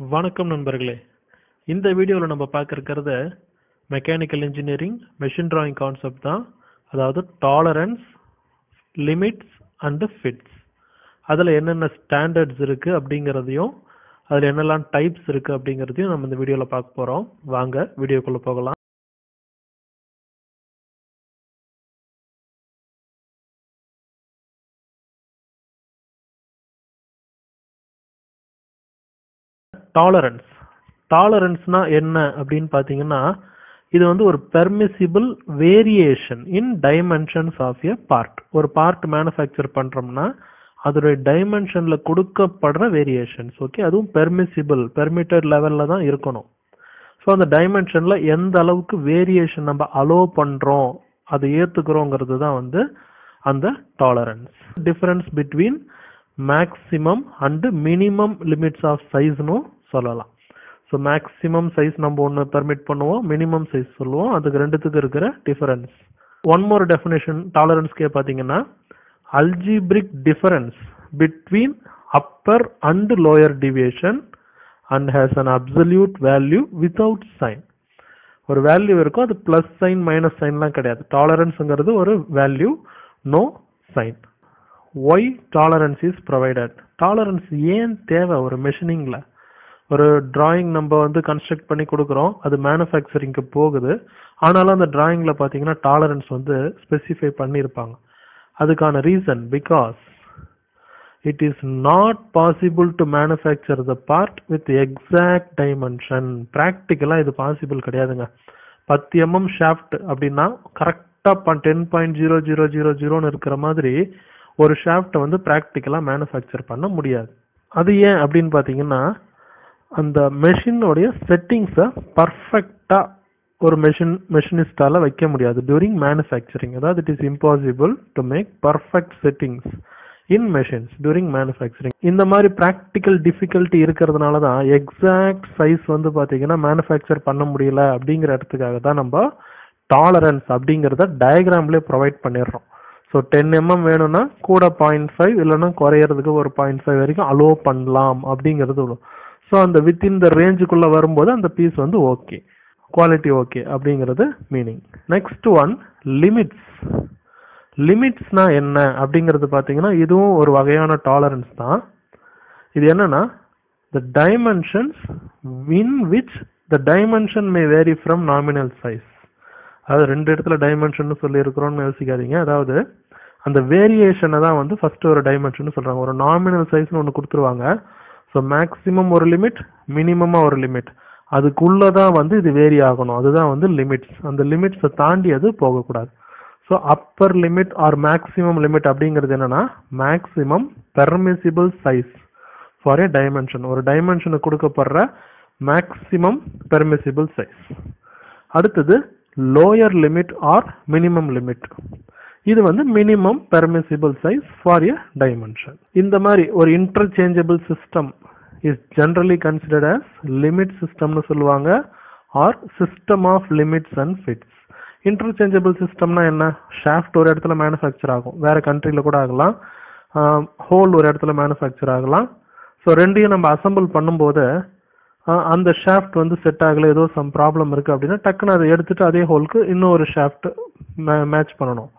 வணக்கம் நண்பர்களே. இந்த வீடியோவில் நம்ம பார்க்க இருக்கிறது mechanical engineering machine drawing concept தான். அதாவது டாலரன்ஸ், லிமிட்ஸ் அண்ட் ஃபிட்ஸ். அதில் என்னென்ன ஸ்டாண்டர்ட்ஸ் இருக்குது அப்படிங்கிறதையும் அதில் என்னெல்லாம் டைப்ஸ் இருக்குது அப்படிங்கிறதையும் நம்ம இந்த வீடியோவில் பார்க்க போகிறோம். வாங்க வீடியோக்குள்ளே போகலாம். டாலரன்ஸ்னா என்ன அப்படின்னு பார்த்தீங்கன்னா, இது வந்து ஒரு permissible variation in dimensions of a part. ஒரு பார்ட் மேனுஃபேக்சர் பண்ணுறோம்னா அதோடைய டைமென்ஷனில் கொடுக்கப்படுற வேரியேஷன்ஸ். ஓகே, அதுவும் பெர்மிட்டட் லெவலில் தான் இருக்கணும். ஸோ அந்த டைமென்ஷனில் எந்த அளவுக்கு வேரியேஷன் நம்ம அலோவ் பண்ணுறோம், அதை ஏற்றுக்கிறோங்கிறது தான் வந்து அந்த tolerance. Difference between maximum and minimum limits of சைஸ்னு சொல்லலாம். ஸோ மேக்ஸிமம் சைஸ் நம்ம ஒன்று பெர்மிட் பண்ணுவோம், மினிமம் சைஸ் சொல்லுவோம். அதுக்கு ரெண்டுத்துக்கு இருக்கிற டிஃபரன்ஸ். ஒன் மோர் டெஃபினேஷன் டாலரன்ஸ்க்கே பார்த்தீங்கன்னா, algebraic difference between upper and lower deviation and has an absolute value without sign. ஒரு வேல்யூ இருக்கும், அது பிளஸ் சைன் மைனஸ் சைன்லாம் கிடையாது. டாலரன்ஸுங்கிறது ஒரு value, no sign. Why tolerance is provided? Tolerance ஏன் தேவை ஒரு மெஷினிங்கில்? ஒரு டிராயிங் நம்ம வந்து கன்ஸ்ட்ரக்ட் பண்ணி கொடுக்குறோம், அது மேனுஃபேக்சரிங்க்கு போகுது. ஆனாலும் அந்த டிராயிங்கில் பார்த்தீங்கன்னா டாலரன்ஸ் வந்து ஸ்பெசிஃபை பண்ணியிருப்பாங்க. அதுக்கான reason, because it is not possible to manufacture the part with exact dimension. ப்ராக்டிக்கலாக இது பாசிபிள் கிடையாதுங்க. 10 mm ஷாஃப்ட் அப்படின்னா கரெக்டாக 10.0000 இருக்கிற மாதிரி ஒரு ஷாஃப்டை வந்து ப்ராக்டிக்கலாக மேனுஃபேக்சர் பண்ண முடியாது. அது ஏன் அப்படின்னு பார்த்தீங்கன்னா, அந்த மெஷினோடைய செட்டிங்ஸை பர்ஃபெக்டாக ஒரு மெஷினிஸ்டால வைக்க முடியாது டியூரிங் மேனுஃபேக்சரிங். அதாவது it is impossible to make perfect settings in machines during manufacturing. இந்த மாதிரி ப்ராக்டிக்கல் டிஃபிகல்ட்டி இருக்கிறதுனால தான் எக்ஸாக்ட் சைஸ் வந்து பார்த்தீங்கன்னா மேனுஃபேக்சர் பண்ண முடியல. அப்படிங்கிற இடத்துக்காக தான் நம்ம டாலரன்ஸ் அப்படிங்கிறத டயக்ராம்லேயே ப்ரொவைட் பண்ணிடுறோம். ஸோ 10 mm வேணும்னா கூட 0.5 இல்லைன்னா குறையிறதுக்கு ஒரு 0.5 வரைக்கும் அலோவ் பண்ணலாம் அப்படிங்கிறது. ஸோ அந்த வித்தின் த ரேஞ்சுக்குள்ளே வரும்போது அந்த பீஸ் வந்து ஓகே, குவாலிட்டி ஓகே அப்படிங்கிறது மீனிங். Next one, limits. லிமிட்ஸ்னா என்ன அப்படிங்கிறது பார்த்தீங்கன்னா, இதுவும் ஒரு வகையான டாலரன்ஸ் தான். இது என்னன்னா, the dimensions in which the dimension may vary from nominal size. அதாவது ரெண்டு இடத்துல டைமென்ஷன் சொல்லி இருக்கிறோம்னு யோசிக்காதீங்க. அதாவது அந்த வேரியேஷனை தான் வந்து ஃபர்ஸ்ட் ஒரு டைமென்ஷன் சொல்றாங்க. ஒரு நாமினல் சைஸ்னு ஒன்று கொடுத்துருவாங்க. ஸோ மேக்ஸிமம் ஒரு லிமிட், மினிமமாக ஒரு லிமிட், அதுக்குள்ளதான் வந்து இது வேரி ஆகணும். அதுதான் வந்து லிமிட்ஸ். அந்த லிமிட்ஸை தாண்டி அது போகக்கூடாது. So upper limit or maximum limit அப்படிங்கிறது என்னன்னா, maximum permissible size for a dimension. ஒரு டைமென்ஷனுக்கு கொடுக்கப்படுற மேக்ஸிமம் பெர்மிசிபிள் சைஸ். அடுத்தது lower limit or minimum limit. இது வந்து minimum permissible size for a dimension. இந்த மாதிரி ஒரு interchangeable system is generally considered as limit சிஸ்டம்னு சொல்லுவாங்க, or system of limits and fits. Interchangeable சிஸ்டம்னா என்ன? ஷாஃப்ட் ஒரு இடத்துல மேனுஃபேக்சர் ஆகும், வேற கண்ட்ரியில் கூட ஆகலாம். ஹோல் ஒரு இடத்துல மேனுஃபேக்சர் ஆகலாம். ஸோ ரெண்டையும் நம்ம அசம்பிள் பண்ணும்போது அந்த ஷாஃப்ட் வந்து செட் ஆகல, ஏதோ சம் ப்ராப்ளம் இருக்குது அப்படின்னா டக்குன்னு அதை எடுத்துட்டு அதே ஹோலுக்கு இன்னொரு ஷாஃப்ட் மேட்ச் பண்ணணும்.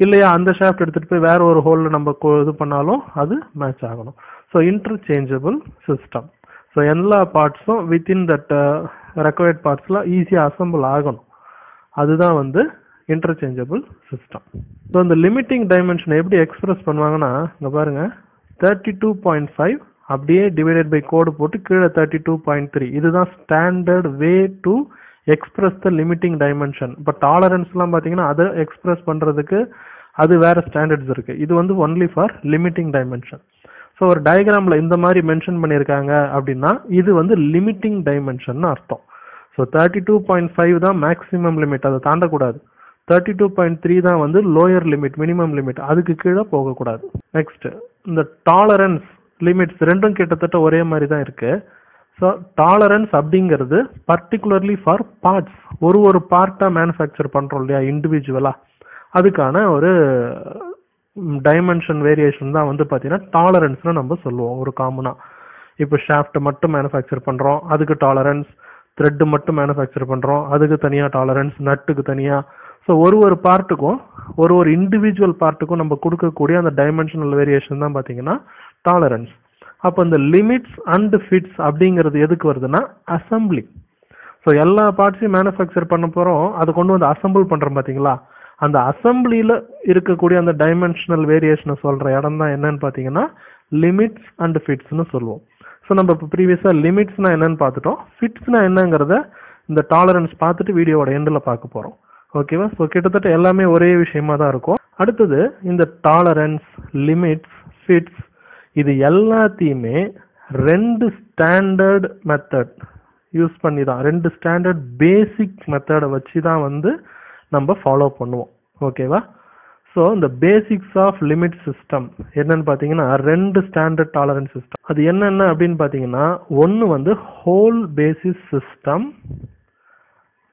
இல்லையா, அந்த ஷாஃப்ட் எடுத்துகிட்டு போய் வேற ஒரு ஹோலில் நம்ம இது பண்ணாலும் அது மேட்ச் ஆகணும். So interchangeable system. ஸோ எல்லா பார்ட்ஸும் வித்தின் தட் ரெக்வயர்ட் பார்ட்ஸில் ஈஸியாக அசம்பிள் ஆகணும். அதுதான் வந்து இன்டர்சேஞ்சபிள் சிஸ்டம். ஸோ இந்த லிமிட்டிங் டைமென்ஷனை எப்படி எக்ஸ்பிரஸ் பண்ணுவாங்கன்னா, இங்கே பாருங்கள், 32.5 அப்படியே டிவைடட் பை கோடு போட்டு கீழே 32.3. இதுதான் standard way to express the limiting dimension. இப்போ டாலரன்ஸ்லாம் பார்த்தீங்கன்னா அதை எக்ஸ்பிரஸ் பண்ணுறதுக்கு அது வேற ஸ்டாண்டர்ட்ஸ் இருக்குது. இது வந்து only for limiting dimension. So ஒரு டயக்ராமில் இந்த மாதிரி மென்ஷன் பண்ணியிருக்காங்க அப்படின்னா இது வந்து லிமிட்டிங் டைமென்ஷன் அர்த்தம். ஸோ 32.5 தான் மேக்ஸிமம் லிமிட், அதை தாண்டக்கூடாது. 32.3 தான் வந்து லோயர் லிமிட், மினிமம் லிமிட், அதுக்கு கீழே போகக்கூடாது. நெக்ஸ்ட், இந்த டாலரன்ஸ் லிமிட்ஸ் ரெண்டும் கிட்டத்தட்ட ஒரே மாதிரி தான் இருக்கு. ஸோ டாலரன்ஸ் அப்படிங்கிறது பர்டிகுலர்லி ஃபார் பார்ட்ஸ். ஒரு பார்ட்டாக மேனுஃபேக்சர் பண்ணுறோம் இல்லையா இண்டிவிஜுவலாக, அதுக்கான ஒரு டைமென்ஷன் வேரியேஷன் தான் வந்து பார்த்தீங்கன்னா டாலரன்ஸ்னு நம்ம சொல்லுவோம் ஒரு காமனாக. இப்போ ஷாஃப்ட் மட்டும் மேனுஃபேக்சர் பண்றோம், அதுக்கு டாலரன்ஸ். த்ரெட் மட்டும் மேனுஃபேக்சர் பண்றோம், அதுக்கு தனியா டாலரன்ஸ். நட்டுக்கு தனியா. ஸோ ஒரு பார்ட்டுக்கும் ஒரு இண்டிவிஜுவல் பார்ட்டுக்கும் நம்ம கொடுக்கக்கூடிய அந்த டைமென்ஷனல் வேரியேஷன் தான் பார்த்தீங்கன்னா டாலரன்ஸ். அப்போ இந்த லிமிட்ஸ் அண்ட் ஃபிட்ஸ் அப்படிங்கிறது எதுக்கு வருதுன்னா அசம்பிளி. ஸோ எல்லா பார்ட்ஸையும் மேனுஃபேக்சர் பண்ண போகிறோம், அதை கொண்டு வந்து அசம்பிள் பண்ணுறோம் பார்த்தீங்களா, அந்த அசம்பிளியில் இருக்கக்கூடிய அந்த டைமென்ஷனல் வேரியேஷனை சொல்கிற இடம் தான் என்னன்னு பார்த்தீங்கன்னா லிமிட்ஸ் அண்ட் ஃபிட்ஸ்னு சொல்லுவோம். ஸோ நம்ம இப்போ ப்ரீவியஸாக லிமிட்ஸ்னா என்னன்னு பார்த்துட்டோம், ஃபிட்ஸ்னா என்னங்கிறத இந்த டாலரன்ஸ் பார்த்துட்டு வீடியோவோட எண்டில் பார்க்க போகிறோம். ஓகேவா? ஸோ கிட்டத்தட்ட எல்லாமே ஒரே விஷயமா தான் இருக்கும். அடுத்தது இந்த டாலரன்ஸ், லிமிட்ஸ், ஃபிட்ஸ் இது எல்லாத்தையுமே 2 ஸ்டாண்டர்ட் மெத்தட் யூஸ் பண்ணி தான், 2 ஸ்டாண்டர்ட் பேசிக் மெத்தடை வச்சு தான் வந்து நம்ம ஃபாலோ பண்ணுவோம். ஓகேவா? ஸோ இந்த பேசிக்ஸ் ஆஃப் லிமிட் சிஸ்டம் என்னன்னு பார்த்தீங்கன்னா 2 ஸ்டாண்டர்ட் டாலரன்ஸ் சிஸ்டம். அது என்னென்ன அப்படின்னு பார்த்தீங்கன்னா, ஒன்று வந்து ஹோல் பேசிஸ் சிஸ்டம்,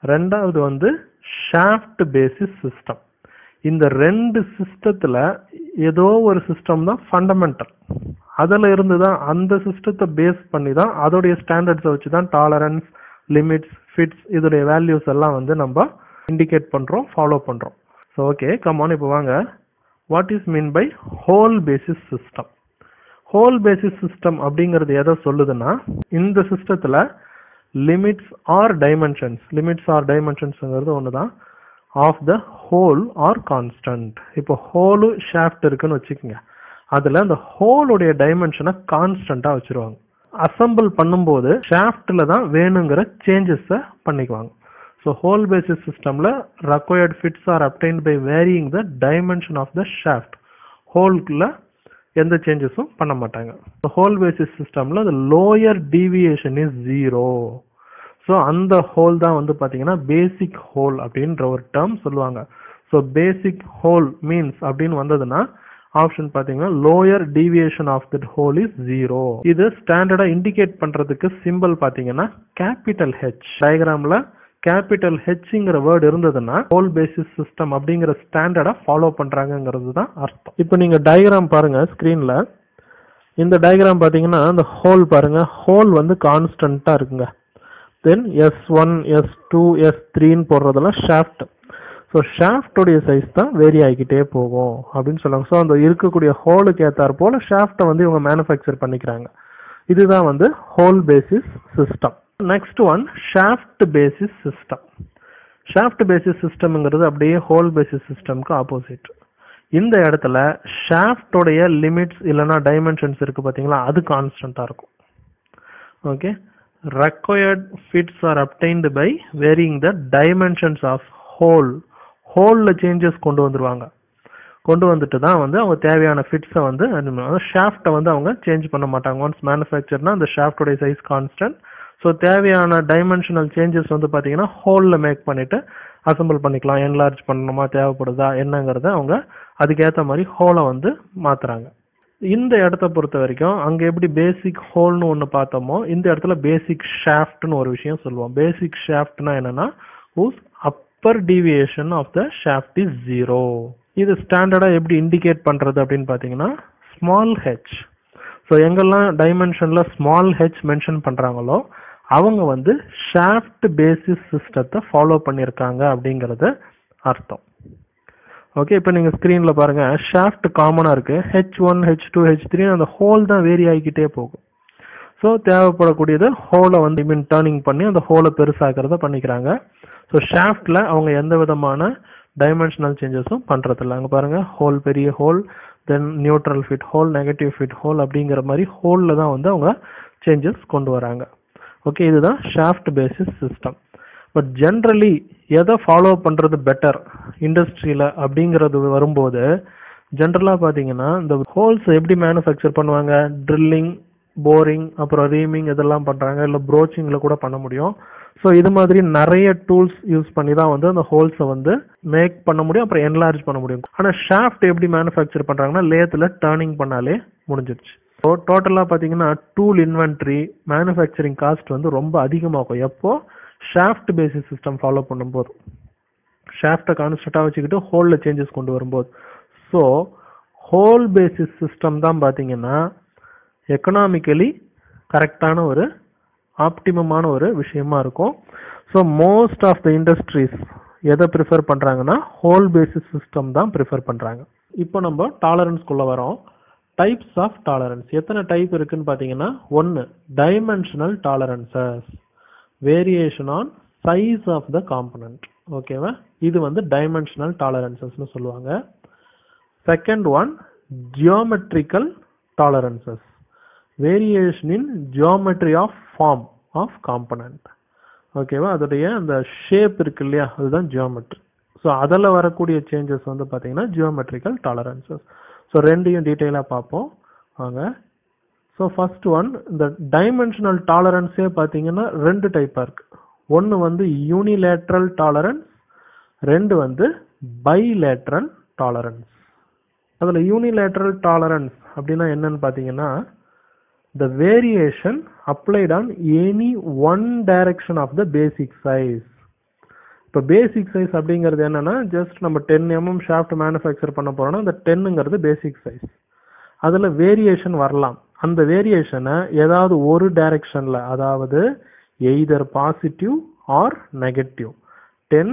ரெண்டாவது வந்து ஷாஃப்ட் பேசிஸ் சிஸ்டம். இந்த 2 சிஸ்டத்துல ஏதோ ஒரு சிஸ்டம் தான் ஃபண்டமெண்டல். அதில் இருந்து தான், அந்த சிஸ்டத்தை பேஸ் பண்ணி தான், அதோடைய ஸ்டாண்டர்ட்ஸை வச்சு தான் டாலரன்ஸ், லிமிட்ஸ், ஃபிட்ஸ் இதோடைய வேல்யூஸ் எல்லாம் வந்து நம்ம இண்டிகேட் பண்ணுறோம், ஃபாலோ பண்ணுறோம். ஸோ ஓகே, கமான் இப்போ வாங்க, what is mean by hole basis system? Hole basis system அப்படிங்கிறது எதை சொல்லுதுன்னா, இந்த சிஸ்டத்தில் லிமிட்ஸ் ஆர் டைமென்ஷன்ஸ்ங்கிறது ஒன்று தான், of the hole are constant. இப்போ ஹோலு ஷாஃப்ட் இருக்குன்னு வச்சுக்கோங்க, அதில் அந்த ஹோலுடைய டைமென்ஷனை கான்ஸ்டண்ட்டாக வச்சுருவாங்க. அசம்பிள் பண்ணும்போது ஷாஃப்டில் தான் வேணுங்கிற சேஞ்சஸை பண்ணிக்குவாங்க. ஸோ ஹோல் பேசிஸ் சிஸ்டமில் required fits are obtained by varying the dimension of the shaft. ஹோல்குள்ள எந்த சேஞ்சஸும் பண்ண மாட்டாங்க. ஹோல் பேசிஸ் சிஸ்டமில் the lower deviation is 0. So அந்த ஹோல் தான் வந்து பார்த்தீங்கன்னா பேசிக் ஹோல் அப்படின்ற ஒரு டேர்ம் சொல்லுவாங்க. ஸோ பேசிக் ஹோல் மீன்ஸ் அப்படின்னு வந்ததுன்னா ஆப்ஷன் பார்த்தீங்கன்னா lower deviation of that hole is 0. இது ஸ்டாண்டர்டா இண்டிகேட் பண்றதுக்கு சிம்பிள் பார்த்தீங்கன்னா கேபிட்டல் ஹெச். டயக்ராம்ல கேபிட்டல் ஹெச்ங்கிற வேர்டு இருந்ததுன்னா ஹோல் பேசிஸ் சிஸ்டம் அப்படிங்கிற ஸ்டாண்டர்டா ஃபாலோ பண்றாங்கிறது தான் அர்த்தம். இப்போ நீங்க டயக்ராம் பாருங்க ஸ்கிரீன்ல. இந்த டயக்ராம் பார்த்தீங்கன்னா அந்த ஹோல் பாருங்க, ஹோல் வந்து கான்ஸ்டன்டா இருக்குங்க. தென் S1, S2, S3ன்னு போடுறதெல்லாம் ஷாஃப்ட். ஸோ ஷாஃப்டோடைய சைஸ் தான் வேரி ஆகிக்கிட்டே போகும் அப்படின்னு சொல்லுவாங்க. ஸோ அந்த இருக்கக்கூடிய ஹோலுக்கு ஏற்றார் போல ஷாஃப்டை வந்து இவங்க மேனுஃபேக்சர் பண்ணிக்கிறாங்க. இதுதான் வந்து hole basis system. Next one shaft basis system. Shaft basis சிஸ்டம்ங்கிறது அப்படியே ஹோல் பேசிஸ் சிஸ்டம்க்கு ஆப்போசிட். இந்த இடத்துல ஷாஃப்டோடைய லிமிட்ஸ் இல்லைன்னா டைமென்ஷன்ஸ் இருக்கு பார்த்தீங்களா, அது கான்ஸ்டன்டா இருக்கும். Okay, required fits are obtained by varying the dimensions of hole. ஹோல்ல சேஞ்சஸ் கொண்டு வந்துருவாங்க. கொண்டு வந்துட்டு தான் வந்து அவங்க தேவையான ஃபிட்ஸை வந்து ஷாஃப்டை வந்து அவங்க சேஞ்ச் பண்ண மாட்டாங்க. ஒன்ஸ் மேனுஃபேக்சர்னா அந்த ஷாஃப்டோடைய சைஸ் கான்ஸ்டன்ட். ஸோ தேவையான டைமென்ஷனல் சேஞ்சஸ் வந்து பார்த்தீங்கன்னா ஹோலில் மேக் பண்ணிட்டு அசம்பிள் பண்ணிக்கலாம். என்லார்ஜ் பண்ணணுமா, தேவைப்படுதா என்னங்கிறத அவங்க அதுக்கேற்ற மாதிரி ஹோலை வந்து மாத்துறாங்க. இந்த இடத்த பொறுத்த வரைக்கும் அங்கே எப்படி பேசிக் ஹோல்னு ஒன்று பார்த்தோமோ, இந்த இடத்துல பேசிக் ஷாஃப்ட்னு ஒரு விஷயம் சொல்லுவோம். பேசிக் ஷாஃப்ட்னா என்னன்னா whose upper deviation of the shaft is 0. இது ஸ்டாண்டர்டா எப்படி இண்டிகேட் பண்றது அப்படின்னு பார்த்தீங்கன்னா ஸ்மால் ஹெச். ஸோ எங்கெல்லாம் டைமென்ஷன்ல ஸ்மால் ஹெச் மென்ஷன் பண்றாங்களோ அவங்க வந்து ஷாஃப்ட் பேசிஸ் சிஸ்டத்தை ஃபாலோ பண்ணியிருக்காங்க அப்படிங்கிறது அர்த்தம். ஓகே, இப்போ நீங்கள் ஸ்க்ரீனில் பாருங்கள், ஷாஃப்ட் காமனாக இருக்குது. H1, H2, H3 அந்த ஹோல் தான் வேரி ஆகிக்கிட்டே போகும். ஸோ தேவைப்படக்கூடியது ஹோலை வந்து டேர்னிங் பண்ணி அந்த ஹோலை பெருசாகிறத பண்ணிக்கிறாங்க. ஸோ ஷாஃப்டில் அவங்க எந்த விதமான டைமென்ஷனல் சேஞ்சஸும் பண்ணுறதில்ல. அங்கே பாருங்கள், ஹோல் பெரிய hole, then neutral fit hole, negative fit hole அப்படிங்கிற மாதிரி ஹோலில் தான் வந்து அவங்க சேஞ்சஸ் கொண்டு வராங்க. ஓகே, இதுதான் shaft basis system. But generally எதை ஃபாலோ பண்ணுறது பெட்டர் இண்டஸ்ட்ரியில் அப்படிங்கிறது வரும்போது ஜென்ரலாக பார்த்தீங்கன்னா இந்த ஹோல்ஸ் எப்படி மேனுஃபேக்சர் பண்ணுவாங்க, ட்ரில்லிங், போரிங், அப்புறம் ரீமிங் இதெல்லாம் பண்ணுறாங்க, இல்லை ப்ரோச்சிங்கில் கூட பண்ண முடியும். ஸோ இது மாதிரி நிறைய டூல்ஸ் யூஸ் பண்ணி தான் வந்து அந்த ஹோல்ஸை வந்து மேக் பண்ண முடியும், அப்புறம் என்லார்ஜ் பண்ண முடியும். ஆனால் ஷாஃப்ட் எப்படி மேனுஃபேக்சர் பண்ணுறாங்கன்னா லேத்தில் டர்னிங் பண்ணாலே முடிஞ்சிருச்சு. ஸோ டோட்டலாக பார்த்தீங்கன்னா டூல் இன்வென்ட்ரி, மேனுஃபேக்சரிங் காஸ்ட் வந்து ரொம்ப அதிகமாகும். எப்போ ஷாஃப்ட் பேசிஸ் சிஸ்டம் ஃபாலோ பண்ணும்போது, ஷாஃப்டை கான்ஸ்டன்ட்டாக வச்சுக்கிட்டு ஹோலில் சேஞ்சஸ் கொண்டு வரும்போது. ஸோ ஹோல் பேசிஸ் சிஸ்டம் தான் பார்த்தீங்கன்னா எக்கனாமிக்கலி கரெக்டான ஒரு ஆப்டிமமான ஒரு விஷயமா இருக்கும். So most of the industries எதை ப்ரிஃபர் பண்ணுறாங்கன்னா ஹோல் பேசிஸ் சிஸ்டம் தான் ப்ரிஃபர் பண்ணுறாங்க. இப்போ நம்ம டாலரன்ஸ்குள்ளே வரோம். டைப்ஸ் ஆஃப் டாலரன்ஸ் எத்தனை டைப் இருக்குன்னு பார்த்தீங்கன்னா, ஒன்று dimensional tolerances, variation on size of the component. ஓகேவா, இது வந்து டைமென்ஷனல் டாலரன்சஸ்னு சொல்லுவாங்க. Second one geometrical tolerances, variation in geometry of form of component. ஓகேவா, அதோடைய அந்த ஷேப் இருக்கு இல்லையா, அதுதான் ஜியோமெட்ரி. ஸோ அதில் வரக்கூடிய சேஞ்சஸ் வந்து பார்த்தீங்கன்னா ஜியோமெட்ரிக்கல் டாலரன்சஸ். ஸோ ரெண்டையும் டீட்டெயிலாக பார்ப்போம் வாங்க. ஸோ ஃபர்ஸ்ட் ஒன், இந்த டைமென்ஷனல் டாலரன்ஸே பார்த்தீங்கன்னா ரெண்டு டைப்பாக இருக்கு. ஒன்று வந்து யூனிலேட்ரல் டாலரன்ஸ், ரெண்டு வந்து பைலேட்ரல் டாலரன்ஸ். அதில் யூனிலேட்ரல் டாலரன்ஸ் அப்படின்னா என்னன்னு பார்த்தீங்கன்னா, the variation applied on any one direction of the basic size. இப்போ பேசிக் சைஸ் அப்படிங்கிறது என்னன்னா, ஜஸ்ட் நம்ம 10 mm ஷாஃப்ட் மேனுஃபேக்சர் பண்ண போறோம்னா அந்த 10ங்கிறது பேசிக் சைஸ். அதில் வேரியேஷன் வரலாம். அந்த வேரியேஷனை ஏதாவது ஒரு டைரக்ஷனில், அதாவது எய்தர் பாசிட்டிவ் ஆர் நெகட்டிவ், 10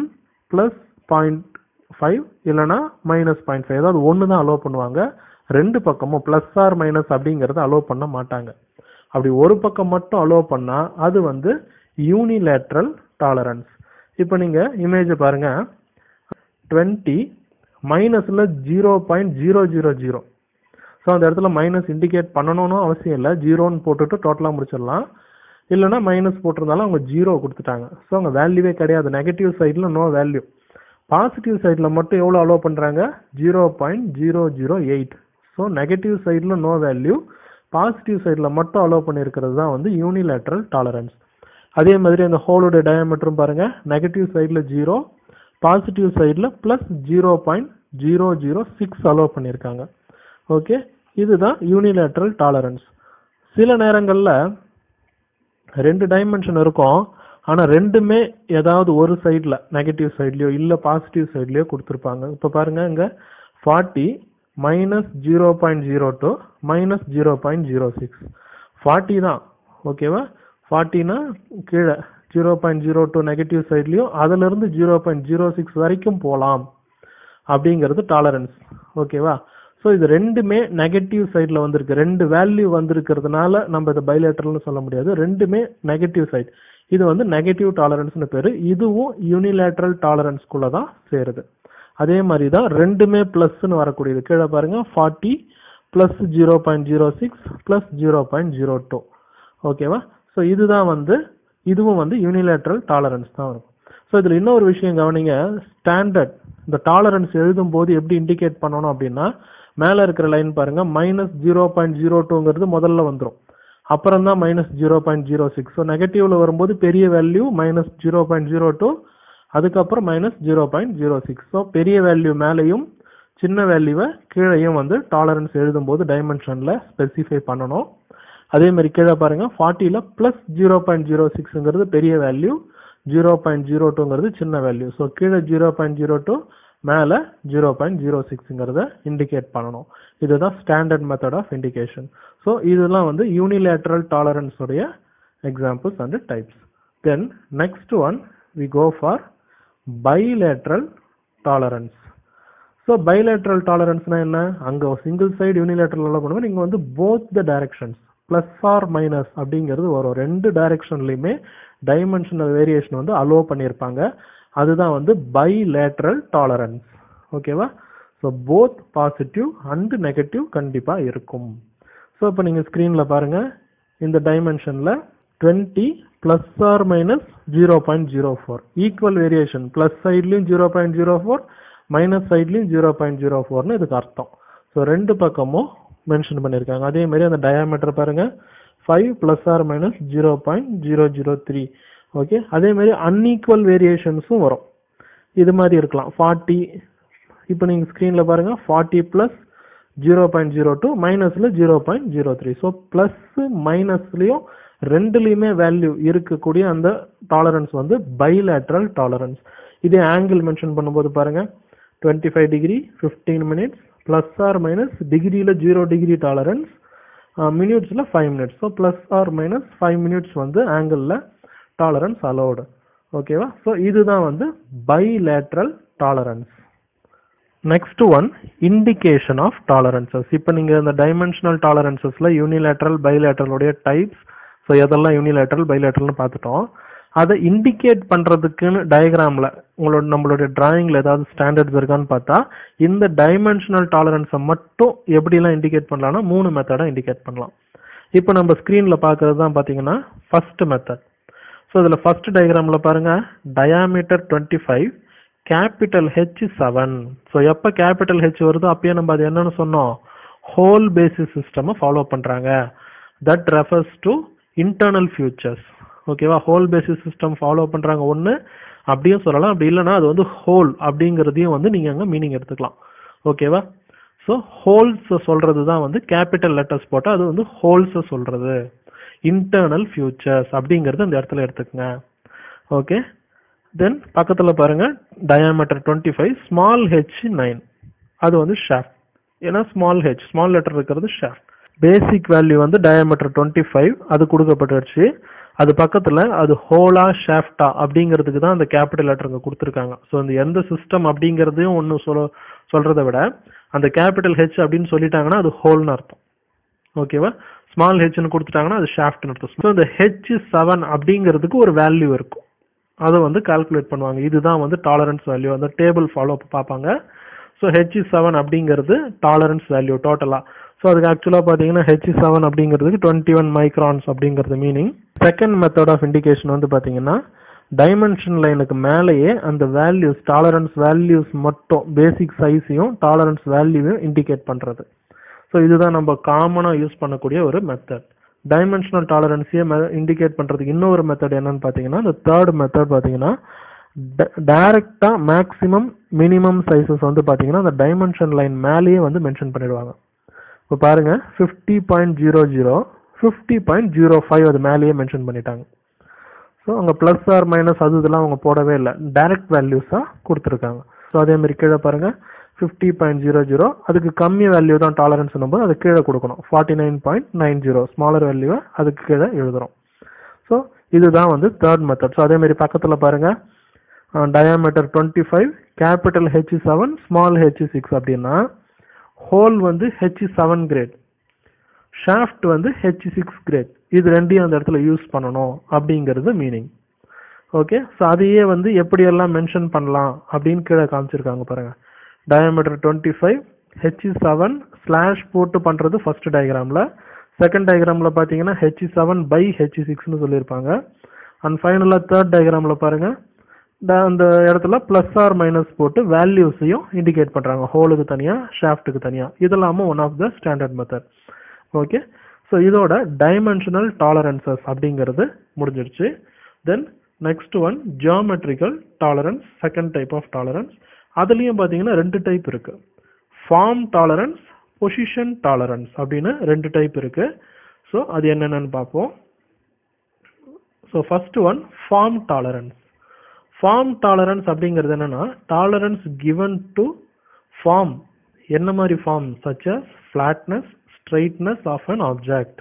+ 0.5 இல்லைனா -0.5 ஏதாவது ஒன்று தான் அலோவ் பண்ணுவாங்க. ரெண்டு பக்கமும் பிளஸ் ஆர் மைனஸ் அப்படிங்கறத அலோவ் பண்ண மாட்டாங்க. அப்படி ஒரு பக்கம் மட்டும் அலோவ் பண்ணா அது வந்து யூனிலேட்ரல் டாலரன்ஸ். இப்போ நீங்க இமேஜ் பாருங்க, 20 மைனஸ்ல 0.000. ஸோ அந்த இடத்துல மைனஸ் இண்டிகேட் பண்ணணும்னு அவசியம் இல்லை, ஜீரோன்னு போட்டுட்டு டோட்டலாக முடிச்சிடலாம். இல்லைன்னா மைனஸ் போட்டிருந்தாலும் அவங்க 0 கொடுத்துட்டாங்க. ஸோ அவங்க வேல்யூவே கிடையாது. நெகட்டிவ் சைடில் நோ வேல்யூ. பாசிட்டிவ் சைடில் மட்டும் எவ்வளோ அலோவ் பண்ணுறாங்க, 0.008. ஸோ நெகட்டிவ் சைடில் நோ வேல்யூ, பாசிட்டிவ் சைடில் மட்டும் அலோவ் பண்ணியிருக்கிறது தான் வந்து யூனிலேட்ரல் டாலரன்ஸ். அதே மாதிரி அந்த ஹோலோட டயாமீட்டரும் பாருங்க, நெகட்டிவ் சைடில் 0, பாசிட்டிவ் சைடில் +0.006 அலோவ் பண்ணியிருக்காங்க. ஓகே, இதுதான் யூனிலேட்ரல் டாலரன்ஸ். சில நேரங்களில் ரெண்டு டைமென்ஷன் இருக்கும், ஆனால் ரெண்டுமே ஏதாவது ஒரு சைடில் நெகட்டிவ் சைட்லையோ இல்லை பாசிட்டிவ் சைட்லையோ கொடுத்துருப்பாங்க. இப்போ பாருங்க, இங்கே 40 -0.02 -0.06, 40 தான். ஓகேவா, 40னா கீழே 0.02 நெகட்டிவ் சைட்லையும் அதிலிருந்து 0.06 வரைக்கும் போகலாம் அப்படிங்கிறது டாலரன்ஸ். ஓகேவா, ஸோ இது ரெண்டுமே நெகட்டிவ் சைடில் வந்திருக்கு. ரெண்டு வேல்யூ வந்திருக்கிறதுனால நம்ம இதை பைலேட்டரல்னு சொல்ல முடியாது. ரெண்டுமே நெகட்டிவ் சைட். இது வந்து நெகட்டிவ் டாலரன்ஸ்னு பேரு. இதுவும் யூனிலேட்ரல் டாலரன்ஸ்குள்ள தான் சேருது. அதே மாதிரி தான் ரெண்டுமே பிளஸ்ன்னு வரக்கூடியது. கீழே பாருங்க, 40 + 0.06 + 0.02. ஓகேவா, ஸோ இதுதான் வந்து இதுவும் வந்து யூனிலேட்ரல் டாலரன்ஸ் தான் இருக்கும். ஸோ இதில் இன்னொரு விஷயம் கவனிங்க, ஸ்டாண்டர்ட் இந்த டாலரன்ஸ் எழுதும் போது எப்படி இண்டிகேட் பண்ணணும் அப்படின்னா, மேலே இருக்கிற லைன் பாருங்க, -0.02ங்கிறது முதல்ல வந்துடும், அப்புறம் தான் -0.06. ஸோ நெகட்டிவ்ல வரும்போது பெரிய வேல்யூ -0.02, அதுக்கப்புறம் -0.06. ஸோ பெரிய வேல்யூ மேலேயும் சின்ன வேல்யூவை கீழேயும் வந்து டாலரன்ஸ் எழுதும்போது டைமென்ஷன்ல ஸ்பெசிஃபை பண்ணணும். அதே மாதிரி கீழே பாருங்க, 40ல +0.06ங்கிறது பெரிய வேல்யூ, 0.02ங்கிறது சின்ன வேல்யூ. ஸோ கீழே 0.02, மேலே 0.06ங்கிறத இண்டிகேட் பண்ணணும். இதுதான் standard method of indication. So இதெல்லாம் வந்து யூனிலேட்ரல் டாலரன்ஸ் உடைய examples and types. Then next one we go for bilateral tolerance. So bilateral tolerance na enna, anga single side unilateral alla பண்ணுவோம். நீங்க வந்து both the directions plus or minus அப்படிங்கிறது வரும். ரெண்டு டைரக்ஷன்லயுமே dimensional variation வந்து allow பண்ணியிருப்பாங்க. அதுதான் வந்து bilateral tolerance. ஓகேவா, so both positive and negative கண்டிப்பா இருக்கும். ஸோ இப்போ நீங்க ஸ்கிரீன்ல பாருங்க, இந்த டைமென்ஷன்ல 20 ± 0.04 ஈக்குவல் வேரியேஷன், பிளஸ் சைட்லயும் 0.04, மைனஸ் சைட்லயும் 0.04ன்னு இதுக்கு அர்த்தம். ஸோ ரெண்டு பக்கமும் மென்ஷன் பண்ணியிருக்காங்க. அதே மாதிரி அந்த டயாமீட்டர் பாருங்க, 5 ± 0.003. ஓகே, அதே மாதிரி அன்ஈக்குவல் வேரியேஷன்ஸும் வரும். இது மாதிரி இருக்கலாம் 40. இப்போ நீங்க ஸ்கிரீன்ல பாருங்க, 40 + 0.02, மைனஸ்ல 0.03. ஸோ பிளஸ் மைனஸ்லயும் ரெண்டுலயுமே வேல்யூ இருக்கக்கூடிய அந்த டாலரன்ஸ் வந்து பைலேட்ரல் டாலரன்ஸ். இதே ஆங்கிள் மென்ஷன் பண்ணும்போது பாருங்க, 25 டிகிரி 15 மினிட்ஸ் ± டிகிரியில 0 டிகிரி டாலரன்ஸ், மினிட்ஸில் 5 minutes. So plus or minus 5 minutes வந்து ஆங்கிளில் டாலரன்ஸ் அலோடு. ஓகேவா? ஸோ இதுதான் வந்து bilateral tolerance. Next one indication of tolerances. இப்போ நீங்கள் இந்த டைமென்ஷனல் டாலரன்சஸில் யூனிலேட்ரல் பைலேட்ரலுடைய டைப்ஸ், ஸோ எதெல்லாம் யூனிலேட்ரல் பைலேட்ரல்னு பார்த்துட்டோம். அதை இண்டிகேட் பண்ணுறதுக்குன்னு டயக்ராமில் நம்மளுடைய டிராயிங்கில் ஏதாவது ஸ்டாண்டர்ட்ஸ் இருக்கான்னு பார்த்தா இந்த டைமென்ஷனல் டாலரன்ஸை மட்டும் எப்படிலாம் இண்டிகேட் பண்ணலாம்னா 3 மெத்தடாக இண்டிகேட் பண்ணலாம். இப்போ நம்ம ஸ்க்ரீனில் பார்க்குறது தான் பார்த்தீங்கன்னா ஃபர்ஸ்ட் மெத்தட். ஸோ இதில் ஃபர்ஸ்ட் டயக்ராமில் பாருங்கள், டயாமீட்டர் 25, கேபிட்டல் H 7. ஸோ எப்போ கேபிட்டல் H வருதோ அப்பயே நம்ம அது என்னன்னு சொன்னோம், ஹோல் பேசிஸ் சிஸ்டம் ஃபாலோ பண்ணுறாங்க. That refers to internal features. ஓகேவா? ஹோல் பேசிஸ் சிஸ்டம் ஃபாலோ பண்ணுறாங்க ஒன்று அப்படியும் சொல்லலாம். அப்படி இல்லைன்னா அது வந்து ஹோல் அப்படிங்கிறதையும் வந்து நீங்கள் அங்கே மீனிங் எடுத்துக்கலாம். ஓகேவா? ஸோ ஹோல்ஸ் சொல்கிறது தான் வந்து கேபிட்டல் லெட்டர்ஸ் போட்டால் அது வந்து ஹோல்ஸை சொல்கிறது. இன்டர்னல் ஃபியூச்சர்ஸ் அப்படிங்கிறது இந்த இடத்துல எடுத்துக்கங்க. ஓகே, தென் பக்கத்தில் பாருங்கள், டயாமீட்டர் 25, ஸ்மால் h 9, அது வந்து ஷாஃப்ட். ஏன்னா ஸ்மால் h ஸ்மால் லெட்டர் இருக்கிறது ஷாஃப்ட். பேசிக் வேல்யூ வந்து டயாமீட்டர் 25 அது கொடுக்கப்பட்டுருச்சு. அது பக்கத்தில் அது ஹோலா ஷாஃப்டா அப்படிங்கிறதுக்கு தான் அந்த கேபிட்டல் லெட்டருங்க கொடுத்துருக்காங்க. ஸோ இந்த எந்த சிஸ்டம் அப்படிங்கிறதையும் ஒன்று சொல்கிறத விட அந்த கேபிட்டல் ஹெச் அப்படின்னு சொல்லிட்டாங்கன்னா அது ஹோல்னு அர்த்தம். ஓகேவா? ஸ்மால் ஹெச்னு கொடுத்துட்டாங்கன்னா அது ஷாஃப்ட்னு அர்த்தம். ஸோ இந்த H 7 அப்படிங்கிறதுக்கு ஒரு வேல்யூ இருக்கும், அதை வந்து கால்குலேட் பண்ணுவாங்க. இதுதான் வந்து டாலரன்ஸ் வேல்யூ. அந்த டேபிள் ஃபாலோ பார்ப்பாங்க. ஸோ H 7 அப்படிங்கிறது டாலரன்ஸ் வேல்யூ டோட்டலாக. ஸோ அதுக்கு ஆக்சுவலாக பார்த்தீங்கன்னா H 7 அப்படிங்கிறதுக்கு 21 மைக்ரான்ஸ் அப்படிங்கிறது meaning. Second method of indication வந்து பார்த்தீங்கன்னா டைமென்ஷன் லைனுக்கு மேலேயே அந்த வேல்யூஸ், டாலரன்ஸ் வேல்யூஸ் மட்டும், பேசிக் சைஸையும் டாலரன்ஸ் வேல்யூவையும் இண்டிகேட் பண்ணுறது. ஸோ இதுதான் நம்ம காமனாக யூஸ் பண்ணக்கூடிய ஒரு மெத்தட். டைமென்ஷனல் டாலரன்ஸையே இண்டிகேட் பண்ணுறதுக்கு இன்னொரு மெத்தட் என்னன்னு பார்த்தீங்கன்னா, இந்த தேர்ட் மெத்தட் பார்த்தீங்கன்னா டைரக்டா மேக்ஸிமம் மினிமம் சைஸஸ் வந்து பார்த்தீங்கன்னா அந்த டைமென்ஷன் லைன் மேலேயே வந்து மென்ஷன் பண்ணிடுவாங்க. இப்போ பாருங்க 50.00, 50.05 அது மேலேயே மென்ஷன் பண்ணிட்டாங்க. ஸோ அங்கே ப்ளஸ் ஆர் மைனஸ் அது இதெல்லாம் அவங்க போடவே இல்லை, டைரக்ட் வேல்யூஸாக கொடுத்துருக்காங்க. ஸோ அதே மாதிரி கீழே பாருங்க 50.00, அதுக்கு கம்மி வேல்யூ தான் டாலரன்ஸ் நம்பர், அது கீழே கொடுக்கணும். 49.90 ஸ்மாலர் வேல்யூவை அதுக்கு கீழே எழுதுறோம். ஸோ இதுதான் வந்து தேர்ட் மெத்தட். ஸோ அதே மாதிரி பக்கத்தில் பாருங்க, diameter 25, capital H 7, small h 6 அப்படின்னா ஹோல் வந்து H 7 கிரேட், ஷாஃப்ட் வந்து H 6 கிரேட். இது ரெண்டையும் அந்த இடத்துல யூஸ் பண்ணணும் அப்படிங்கிறது மீனிங். ஓகே, ஸோ அதையே வந்து எப்படியெல்லாம் மென்ஷன் பண்ணலாம் அப்படின்னு கீழே காமிச்சிருக்காங்க பாருங்க. டயாமீட்டர் 25, H 7 ஸ்லாஷ் போட்டு பண்ணுறது ஃபர்ஸ்ட் டயக்ராமில். செகண்ட் டயக்ராமில் பார்த்தீங்கன்னா H 7 by H 6ன்னு சொல்லியிருப்பாங்க. அண்ட் ஃபைனலாக தேர்ட் டயக்ராமில் பாருங்கள், அந்த இடத்துல ப்ளஸ் ஆர் மைனஸ் போட்டு வேல்யூஸையும் இண்டிகேட் பண்ணுறாங்க, ஹோலுக்கு தனியாக ஷாஃப்ட்டுக்கு தனியாக. இதெல்லாமும் one of the standard method. Okay, so இதோட டைமென்ஷனல் டாலரன்சஸ் அப்படிங்கிறது முடிஞ்சிருச்சு. Then next one geometrical tolerance, second type of tolerance. அதுலேயும் பார்த்தீங்கன்னா 2 டைப் இருக்கு. ஃபார்ம் டாலரன்ஸ், பொசிஷன் டாலரன்ஸ் அப்படின்னு 2 டைப் இருக்கு. ஸோ அது என்னென்னு பார்ப்போம். So first one form tolerance. Form tolerance அப்படிங்கிறது என்னன்னா டாலரன்ஸ் கிவன் டு ஃபார்ம். என்ன மாதிரி form? Such as flatness, straightness of an object.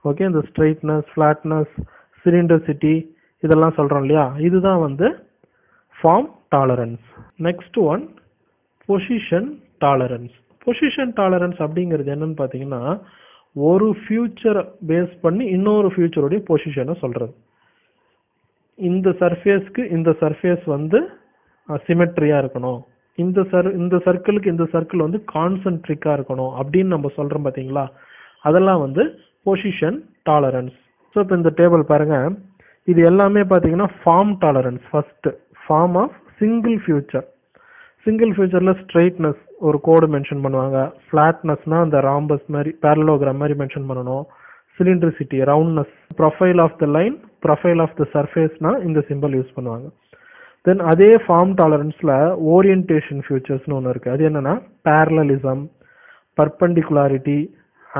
Okay, இந்த ஸ்ட்ரைட்னஸ், ஃபிளாட்னஸ், சிலிண்டரிசிட்டி இதெல்லாம் சொல்றோம் இல்லையா, இதுதான் வந்து form tolerance. Next one position tolerance. Position tolerance அப்படிங்கிறது என்னன்னு பார்த்தீங்கன்னா ஒரு ஃபியூச்சரை பேஸ் பண்ணி இன்னொரு ஃபியூச்சருடைய பொசிஷனை சொல்றது. இந்த சர்ஃபேஸ்க்கு இந்த சர்ஃபேஸ் வந்து சிமெட்ரியா இருக்கணும், இந்த சர்க்கிளுக்கு இந்த சர்க்கிள் வந்து கான்சென்ட்ரிக்கா இருக்கணும் அப்படின்னு நம்ம சொல்றோம் பாத்தீங்களா, அதெல்லாம் வந்து பொசிஷன் டாலரன்ஸ். ஸோ இப்போ இந்த டேபிள் பாருங்க, இது எல்லாமே பார்த்தீங்கன்னா form tolerance. First form of single feature. Single ஃபியூச்சர்ல ஸ்ட்ரைட்னஸ் ஒரு கோடு மென்ஷன் பண்ணுவாங்க, ஃபிளாட்னஸ்னா அந்த ராம்பஸ் மாதிரி பேரலோகிராம் மாதிரி மென்ஷன் பண்ணணும், cylindricity roundness, profile of the line, profile of the சர்ஃபேஸ்னா இந்த சிம்பிள் யூஸ் பண்ணுவாங்க. தென் அதே ஃபார்ம் டாலரன்ஸ்ல ஓரியன்டேஷன் ஃபியூச்சர்ஸ்னு ஒன்று இருக்கு. அது என்னன்னா parallelism, perpendicularity,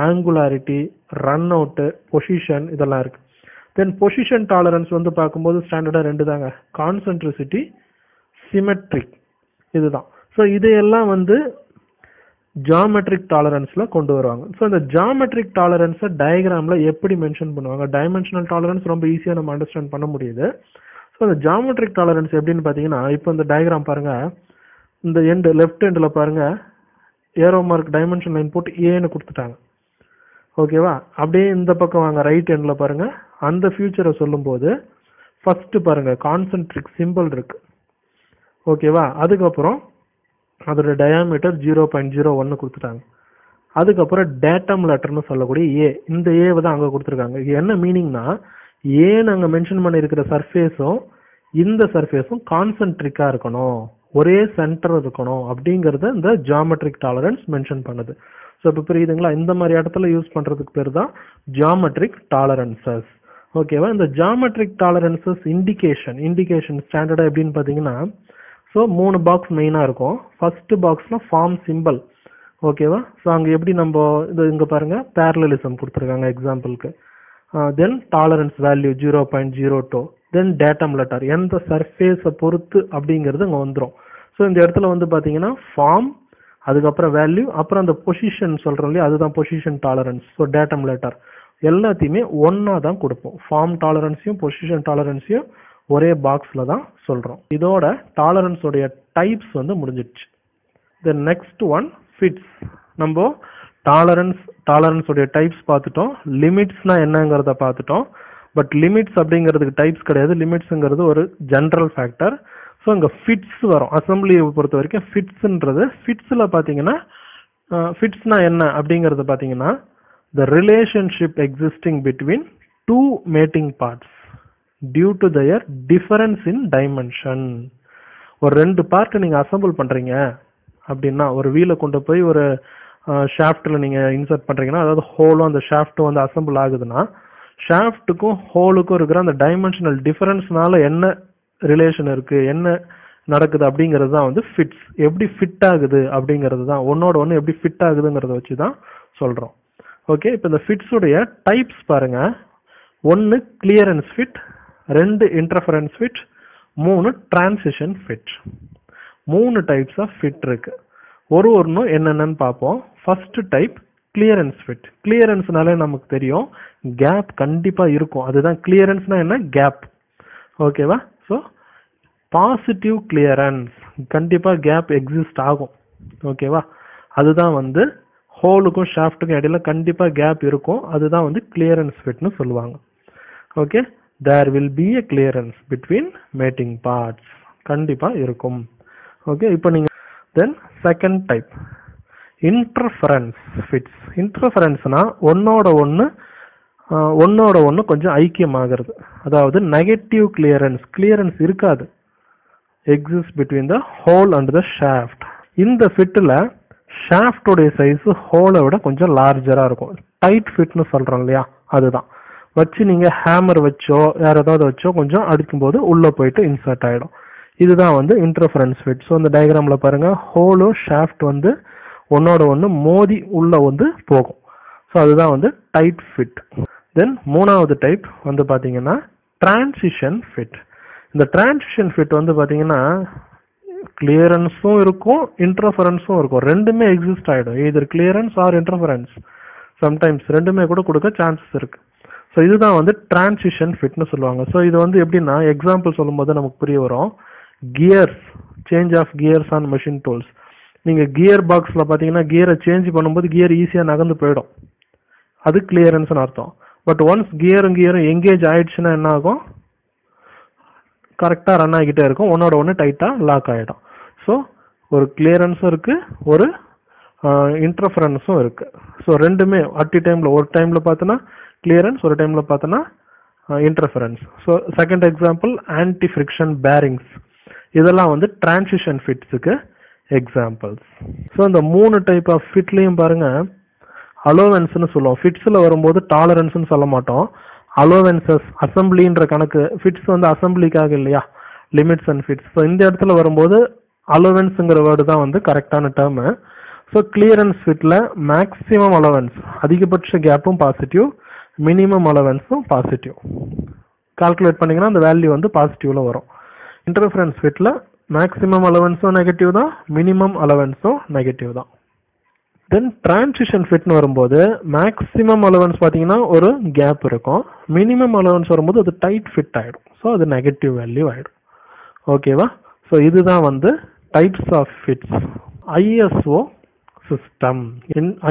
angularity, run out, position இதெல்லாம் இருக்கு. தென் பொசிஷன் டாலரன்ஸ் வந்து பார்க்கும்போது ஸ்டாண்டர்டா 2 தாங்க, கான்சென்ட்ரிசிட்டி, சிமெட்ரிக், இதுதான். ஸோ இதையெல்லாம் வந்து ஜியோமெட்ரிக் டாலரன்ஸ்ல கொண்டு வருவாங்க. ஸோ இந்த ஜியோமெட்ரிக் டாலரன்ஸை டயக்ராம்ல எப்படி மென்ஷன் பண்ணுவாங்க? டைமென்ஷனல் டாலரன்ஸ் ரொம்ப ஈஸியாக நம்ம அண்டர்ஸ்டாண்ட் பண்ண முடியுது. ஸோ இந்த ஜியோமெட்ரிக் டாலரன்ஸ் எப்படின்னு பார்த்தீங்கன்னா, இப்போ இந்த டயக்ராம் பாருங்க, இந்த எண்டு லெஃப்ட் எண்டில் பாருங்க, ஏரோ மார்க் டைமென்ஷன் லைன் போட்டு ஏன்னு கொடுத்துட்டாங்க. ஓகேவா? அப்படியே இந்த பக்கம் வாங்க, ரைட் எண்டில் பாருங்க, அந்த ஃபியூச்சரை சொல்லும்போது ஃபர்ஸ்ட் பாருங்க கான்சென்ட்ரிக் சிம்பிள் இருக்கு. ஓகேவா? அதுக்கப்புறம் அதோட டயாமீட்டர் 0.01 கொடுத்துட்டாங்க. அதுக்கப்புறம் டேட்டம் லெட்டர்னு சொல்லக்கூடிய ஏ, இந்த ஏவை தான் அங்கே கொடுத்துருக்காங்க. இது என்ன மீனிங்னா, ஏன்னு அங்கே மென்ஷன் பண்ணியிருக்கிற சர்ஃபேஸும் இந்த சர்ஃபேஸும் கான்சென்ட்ரிக்காக இருக்கணும், ஒரே சென்டர் இருக்கணும் அப்படிங்கிறத இந்த ஜியோமெட்ரிக் டாலரன்ஸ் மென்ஷன் பண்ணுது. ஸோ இப்போ புரியுதுங்களா? இந்த மாதிரி இடத்துல யூஸ் பண்ணுறதுக்கு பேர் தான் ஜியோமெட்ரிக் டாலரன்சஸ். ஓகேவா? இந்த ஜியோமெட்ரிக் டாலரன்சஸ் இண்டிகேஷன் ஸ்டாண்டர்டாக எப்படின்னு பார்த்தீங்கன்னா, ஸோ 3 பாக்ஸ் மெயினாக இருக்கும். ஃபர்ஸ்ட் பாக்ஸில் ஃபார்ம் சிம்பிள். ஓகேவா? ஸோ அங்கே எப்படி நம்ம இது இங்கே பாருங்கள் பேரலலிசம் கொடுத்துருக்காங்க எக்ஸாம்பிளுக்கு. தென் டாலரன்ஸ் வேல்யூ 0.02, தென் டேட்டம் லெட்டர் எந்த சர்ஃபேஸை பொறுத்து அப்படிங்கிறது இங்கே வந்துடும். ஸோ இந்த இடத்துல வந்து பார்த்தீங்கன்னா ஃபார்ம், அதுக்கப்புறம் வேல்யூ, அப்புறம் அந்த பொசிஷன் சொல்கிறோம் இல்லையா, அதுதான் position tolerance. So datum letter எல்லாத்தையுமே ஒன்றா தான் கொடுப்போம். ஃபார்ம் டாலரன்ஸையும் பொசிஷன் டாலரன்ஸையும் ஒரே பாக்ஸில் தான் சொல்கிறோம். இதோட டாலரன்ஸோடைய டைப்ஸ் வந்து முடிஞ்சிடுச்சு. தென் நெக்ஸ்ட் ஒன் ஃபிட்ஸ். நம்ம டாலரன்ஸோடைய டைப்ஸ் பார்த்துட்டோம், லிமிட்ஸ்னா என்னங்கிறத பார்த்துட்டோம். பட் லிமிட்ஸ் அப்படிங்கிறதுக்கு டைப்ஸ் கிடையாது, லிமிட்ஸுங்கிறது ஒரு ஜென்ரல் ஃபேக்டர். ஸோ இங்கே ஃபிட்ஸ் வரும். அசம்பிளியை பொறுத்த வரைக்கும் ஃபிட்ஸ்ன்றது, ஃபிட்ஸில் பார்த்தீங்கன்னா ஃபிட்ஸ்னா என்ன அப்படிங்கிறத பார்த்தீங்கன்னா, the relationship existing between two mating parts due to their difference in dimension. ஒரு 2 பார்ட் நீங்க அசம்பிள் பண்றீங்க அப்படின்னா, ஒரு வீலை கொண்டு போய் ஒரு ஷாஃப்ட்ல நீங்க இன்சர்ட் பண்றீங்கன்னா, அதாவது ஹோலும் அந்த ஷாஃப்ட்டும் வந்து அசம்பிள் ஆகுதுன்னா, ஷாஃப்ட்டுக்கும் ஹோலுக்கும் இருக்கிற அந்த டைமென்ஷனல் டிஃபரன்ஸ்னால என்ன ரிலேஷன் இருக்கு, என்ன நடக்குது அப்படிங்கிறது தான் வந்து ஃபிட்ஸ். எப்படி ஃபிட் ஆகுது அப்படிங்கிறது தான், ஒன்னோட ஒன்று எப்படி ஃபிட் ஆகுதுங்கிறத வச்சு தான் சொல்றோம். ஓகே, இப்போ இந்த ஃபிட்ஸுடைய டைப்ஸ் பாருங்க. 1 clearance fit, 2 interference fit, 3 transition fit. 3 types of fit இருக்கு. ஒன்றும் என்னென்னு பார்ப்போம். First type clearance fit. கிளியரன்ஸ்னாலே நமக்கு தெரியும், கேப் கண்டிப்பா இருக்கும். அதுதான் கிளியரன்ஸ்னா என்ன, கேப். ஓகேவா? ஸோ பாசிட்டிவ் கிளியரன்ஸ், கண்டிப்பா கேப் எக்ஸிஸ்ட் ஆகும். ஓகேவா? அதுதான் வந்து ஹோலுக்கும் ஷாஃப்ட்டுக்கும் இடையில கண்டிப்பா கேப் இருக்கும். அதுதான் வந்து கிளியரன்ஸ் ஃபிட்னு சொல்லுவாங்க. Okay, there will be a clearance between mating parts, கண்டிப்பா இருக்கும். ஓகே, இப்போ நீங்க then second type interference fits. இன்டர்ஃபரன்ஸ்னா ஒன்னோட ஒன்று கொஞ்சம் ஐக்கியமாகிறது. அதாவது நெகட்டிவ் கிளியரன்ஸ் இருக்காது, exist between the hole and the shaft. இந்த ஃபிட்டில் ஷாஃப்டோடைய சைஸ் ஹோலை விட கொஞ்சம் லார்ஜரா இருக்கும். டைட் ஃபிட்னு சொல்றோம் இல்லையா, அதுதான். வச்சு நீங்க ஹேமர் வச்சோ வேற ஏதாவது வச்சோ கொஞ்சம் அடிக்கும்போது உள்ள போயிட்டு இன்சர்ட் ஆயிடும். இதுதான் வந்து இன்டர்ஃபரன்ஸ் ஃபிட். ஸோ இந்த டயக்ராம்ல பாருங்க, ஹோலோ ஷாஃப்ட் வந்து ஒன்னோட ஒன்று மோதி உள்ள வந்து போகும். ஸோ அதுதான் வந்து டைட் ஃபிட். தென் 3வது டைப் வந்து பாத்தீங்கன்னா டிரான்சிஷன் ஃபிட். இந்த டிரான்சிஷன் ஃபிட் வந்து பாத்தீங்கன்னா கிளியரன்ஸும் இருக்கும், இன்டர்ஃபரன்ஸும் இருக்கும். ரெண்டுமே எக்ஸிஸ்ட் ஆகிடும், either clearance or interference. Sometimes ரெண்டுமே கூட கொடுக்க சான்சஸ் இருக்கு. ஸோ இதுதான் வந்து டிரான்சிஷன் ஃபிட்னு சொல்லுவாங்க. ஸோ இது வந்து எப்படின்னா, எக்ஸாம்பிள் சொல்லும்போது நமக்கு புரிய வரும். Gears, change of gears on machine tools. நீங்க கியர் பாக்ஸ்ல பாத்தீங்கன்னா கியரை சேஞ்ச் பண்ணும்போது கியர் ஈஸியா நகர்ந்து போயிடும், அது கிளியரன்ஸ்னு அர்த்தம். பட் ஒன்ஸ் கியரும் எங்கேஜ் ஆயிடுச்சுன்னா என்ன ஆகும், கரெக்டாக ரன் ஆகிட்டே இருக்கும், ஒன்னோட ஒன்று டைட்டாக லாக் ஆகிடும். ஸோ ஒரு கிளியரன்ஸும் இருக்கு, ஒரு இன்டர்ஃபரன்ஸும் இருக்கு. ஸோ ரெண்டுமே அட் டைம்ல, ஒரு டைம்ல பார்த்தோன்னா கிளியரன்ஸ், ஒரு டைம்ல பார்த்தோன்னா interference. So second example anti friction bearings. இதெல்லாம் வந்து டிரான்சிஷன் ஃபிட்ஸுக்கு எக்ஸாம்பிள்ஸ். ஸோ இந்த 3 டைப் ஆஃப் ஃபிட்லையும் பாருங்க அலோவன்ஸ்னு சொல்லுவோம். ஃபிட்ஸில் வரும்போது டாலரன்ஸ்னு சொல்ல மாட்டோம், அலோவன்சஸ். அசம்பிளின்ற கணக்கு, ஃபிட்ஸ் வந்து அசம்பிளிக்காக இல்லையா, லிமிட்ஸ் அண்ட் ஃபிட்ஸ். ஸோ இந்த இடத்துல வரும்போது அலோவன்ஸுங்கிற வேர்டு தான் வந்து கரெக்டான டேர்மு. ஸோ கிளியரன்ஸ் ஃபிட்ல மேக்ஸிமம் அலோவன்ஸ், அதிகபட்ச கேப்பும் பாசிட்டிவ், மினிமம் அலோவன்ஸும் பாசிட்டிவ். கால்குலேட் பண்ணிங்கன்னா அந்த வேல்யூ வந்து பாசிட்டிவ்ல வரும். இன்டர்ஃபரன்ஸ் ஃபிட்ல மேக்ஸிமம் அலோவன்ஸும் நெகட்டிவ் தான், மினிமம் அலோவன்ஸும் நெகட்டிவ் தான். தென் டிரான்சிஷன் ஃபிட்னு வரும்போது மேக்ஸிமம் அலவன்ஸ் பார்த்தீங்கன்னா ஒரு கேப் இருக்கும், மினிமம் அலவன்ஸ் வரும்போது அது டைட் ஃபிட் ஆகிடும். ஸோ அது நெகட்டிவ் வேல்யூ ஆகிடும். ஓகேவா? ஸோ இதுதான் வந்து types of fits. ISO system.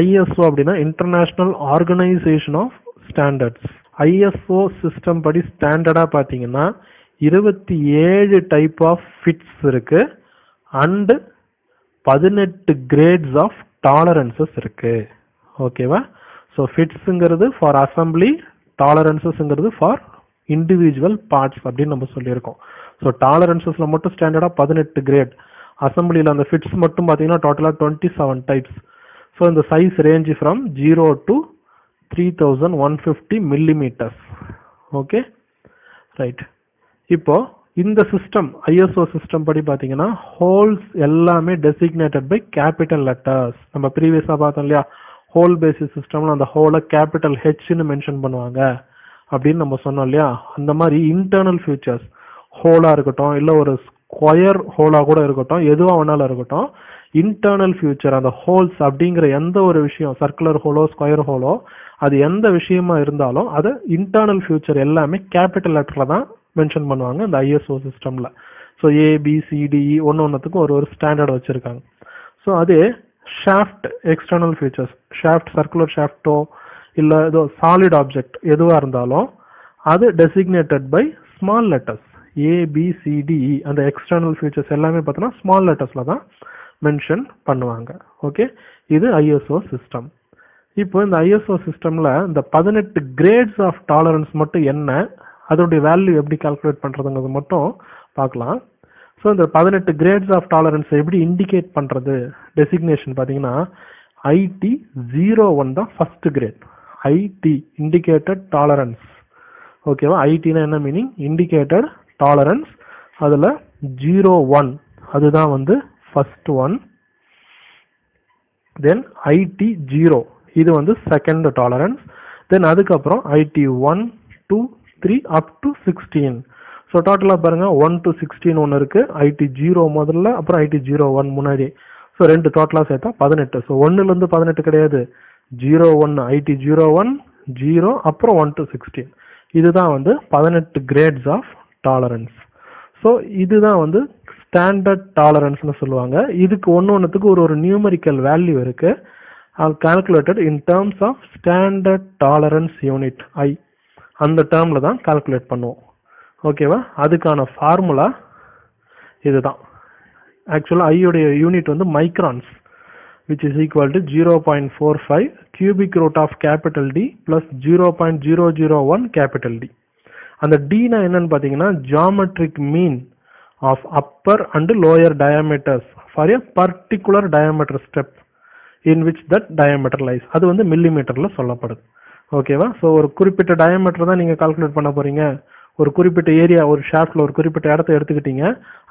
ISO அப்படின்னா international organisation of standards. ISO system படி ஸ்டாண்டர்டாக பார்த்தீங்கன்னா 27 டைப் ஆஃப் ஃபிட்ஸ் இருக்கு அண்ட் 18 கிரேட்ஸ் ஆஃப் டாலரன்சஸ் இருக்கு. ஓகேவா? ஸோ ஃபிட்ஸுங்கிறது ஃபார் அசம்பிளி, டாலரன்சஸ்ங்கிறது ஃபார் இண்டிவிஜுவல் பார்ட்ஸ் அப்படின்னு நம்ம சொல்லியிருக்கோம். ஸோ டாலரன்சஸில் மட்டும் ஸ்டாண்டர்டாக 18 கிரேட், அசம்பிளியில் அந்த ஃபிட்ஸ் மட்டும் பார்த்தீங்கன்னா டோட்டலாக 27 டைப்ஸ். ஸோ இந்த size range from 0 to 3150 millimeters. Okay, right. இப்போ இந்த சிஸ்டம் ஐஎஸ்ஓ சிஸ்டம் படி பார்த்தீங்கன்னா ஹோல்ஸ் எல்லாமே டெசிக்னேட்டட் பை கேபிட்டல் லெட்டர்ஸ். நம்ம ப்ரீவியஸாக பார்த்தோம் இல்லையா, ஹோல் பேசிஸ் சிஸ்டம்ல அந்த ஹோலை கேபிட்டல் ஹெச்னு மென்ஷன் பண்ணுவாங்க அப்படின்னு நம்ம சொன்னோம் இல்லையா. அந்த மாதிரி இன்டர்னல் ஃபியூச்சர்ஸ் ஹோலாக இருக்கட்டும், இல்லை ஒரு ஸ்கொயர் ஹோலாக கூட இருக்கட்டும், எதுவாக வேணாலும் இருக்கட்டும், இன்டர்னல் ஃபியூச்சர் அந்த ஹோல்ஸ் அப்படிங்கிற எந்த ஒரு விஷயம், சர்க்குலர் ஹோலோ ஸ்கொயர் ஹோலோ, அது எந்த விஷயமா இருந்தாலும் அதை இன்டர்னல் ஃபியூச்சர் எல்லாமே கேபிட்டல் லெட்டரில் தான் மென்ஷன் பண்ணுவாங்க இந்த ஐஎஸ்ஓ சிஸ்டம்ல. ஸோ ஏபிசிடிஇ ஒன்றுத்துக்கும் ஒரு ஸ்டாண்டர்ட் வச்சிருக்காங்க. ஸோ அதே shaft external features, shaft circular ஷாஃப்டோ இல்லை ஏதோ சாலிட் ஆப்ஜெக்ட் எதுவாக இருந்தாலும் அது designated by small letters A B C D E. அந்த எக்ஸ்டர்னல் ஃபீச்சர்ஸ் எல்லாமே பார்த்தோன்னா ஸ்மால் லெட்டர்ஸ்ல தான் மென்ஷன் பண்ணுவாங்க. ஓகே, இது ஐஎஸ்ஓ சிஸ்டம். இப்போ இந்த ஐஎஸ்ஓ சிஸ்டம்ல இந்த 18 கிரேட்ஸ் ஆஃப் டாலரன்ஸ் மட்டும் என்ன, அதோடைய வேல்யூ எப்படி கால்குலேட் பண்றதுங்கிறது மட்டும் பார்க்கலாம். ஸோ இந்த 18 கிரேட்ஸ் ஆஃப் டாலரன்ஸ் எப்படி இண்டிகேட் பண்றது, டெசிக்னேஷன் பார்த்தீங்கன்னா ஐடி 01 தான் first grade. IT indicated tolerance. ஓகேவா? ஐடினா என்ன மீனிங்? Indicated tolerance. அதில் 01 அதுதான் வந்து ஃபர்ஸ்ட் ஒன். தென் ஐடி 0 இது வந்து செகண்ட் டாலரன்ஸ். தென் அதுக்கப்புறம் ஐடி 1, 2, 3 up to 16. ஸோ டோட்டலாக பாருங்க 1 to 16 ஒன்று இருக்கு, ஐடி 0 முதல்ல, அப்புறம் ஐடி 01 முன்னாடி. ஸோ ரெண்டு டோட்டலாக சேர்த்தா 18. ஸோ 1லேருந்து 18 கிடையாது, 01 ஐடி 01 0 அப்புறம் 1 to 16. இதுதான் வந்து 18 கிரேட்ஸ் ஆஃப் டாலரன்ஸ். ஸோ இதுதான் வந்து ஸ்டாண்டர்ட் டாலரன்ஸ்னு சொல்லுவாங்க. இதுக்கு ஒன்றுத்துக்கு ஒரு நியூமரிக்கல் வேல்யூ இருக்கு. Calculated in terms of standard tolerance unit i. அந்த டேர்ம்ல தான் கால்குலேட் பண்ணுவோம். ஓகேவா? அதுக்கான ஃபார்முலா இதுதான். ஆக்சுவலாக ஐயோடைய யூனிட் வந்து microns, which is equal to 0.45 cubic root of capital D plus 0.001 capital D. அந்த D என்னன்னு பார்த்தீங்கன்னா geometric mean of upper and lower diameters for a particular diameter step in which that diameter lies. அது வந்து மில்லிமீட்டர்ல சொல்லப்படுது. ஓகேவா? So ஒரு குறிப்பிட்ட diameter தான் நீங்க கால்குலேட் பண்ண போறீங்க. ஒரு குறிப்பிட்ட ஏரியா, ஒரு ஷாஃப்ட்ல ஒரு குறிப்பிட்ட இடத்த எடுத்துக்கிட்டீங்க,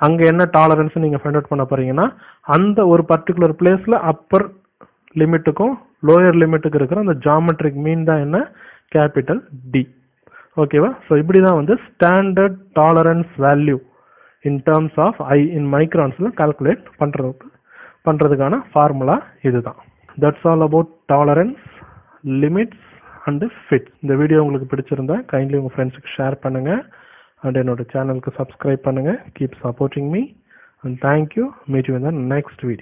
அங்க என்ன டாலரன்ஸ் நீங்க ஃபைண்ட் அவுட் பண்ண போறீங்கன்னா அந்த ஒரு பர்டிகுலர் பிளேஸ்ல அப்பர் லிமிட்டுக்கும் லோயர் லிமிட்டுக்கு இருக்கிற அந்த ஜியோமெட்ரிக் மீன் தான் என்ன, கேபிட்டல் டி. ஓகேவா? ஸோ இப்படிதான் வந்து standard tolerance value in terms of i in மைக்ரான்ஸ்ல கால்குலேட் பண்றதுக்கான ஃபார்முலா இதுதான். That's all about tolerance, limits and fit. இந்த வீடியோ உங்களுக்கு பிடிச்சிருந்தா கைண்ட்லி உங்க ஃப்ரெண்ட்ஸுக்கு ஷேர் பண்ணுங்க அண்ட் என்னோட சேனலுக்கு சப்ஸ்கிரைப் பண்ணுங்க. Keep supporting me and thank you. Meet you in the next video.